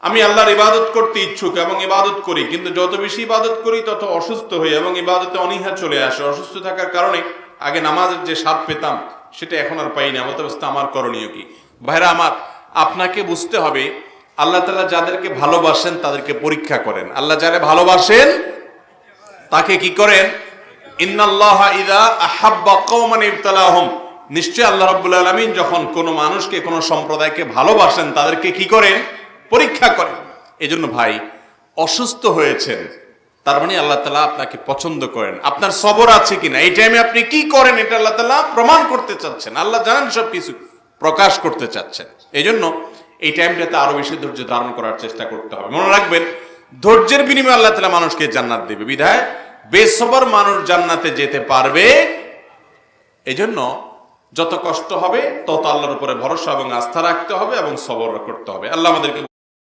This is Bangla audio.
আমি আল্লাহর ইবাদত করতে ইচ্ছুক এবং ইবাদত করি, কিন্তু যত বেশি ইবাদত করি তত অসুস্থ হই এবং ইবাদতে অনীহা চলে আসে। অসুস্থ থাকার কারণে আগে নামাজের যে স্বাদ পেতাম সেটা এখন আর পাই না। এমত অবস্থা আমার করণীয় কি? ভাইরা আমার, আপনাকে বুঝতে হবে আল্লাহ তাআলা যাদেরকে ভালোবাসেন তাদেরকে পরীক্ষা করেন। আল্লাহ যারা ভালোবাসেন তাকে কি করেন? ইন্নাল্লাহা ইযা আহাব্বা কওমান ইবতালাহুম, নিশ্চয় আল্লাহ রাব্বুল আলামিন যখন কোনো মানুষকে, কোনো সম্প্রদায়কে ভালোবাসেন তাদেরকে কি করেন? পরীক্ষা করেন। এজন্য ভাই, অসুস্থ হয়েছেন তার মানে আল্লাহ তাআলা আপনাকে পছন্দ করেন। আপনার সবর আছে কিনা, এই টাইমে আপনি কি করেন, এটা আল্লাহ তাআলা প্রমাণ করতে চাচ্ছেন। আল্লাহ জানেন সবকিছু, প্রকাশ করতে চাচ্ছেন। এজন্য এই টাইমটাতে আরো বেশি ধৈর্য ধারণ করার চেষ্টা করতে হবে। মনে রাখবেন, ধৈর্যের বিনিময়ে আল্লাহ তাআলা মানুষকে জান্নাত দেবে। বিধায় বেসবর মানুষ জান্নাতে যেতে পারবে। এজন্য যত কষ্ট হবে তত আল্লাহর উপরে ভরসা এবং আস্থা রাখতে হবে এবং সবর করতে হবে। আল্লাহ আমাদেরকে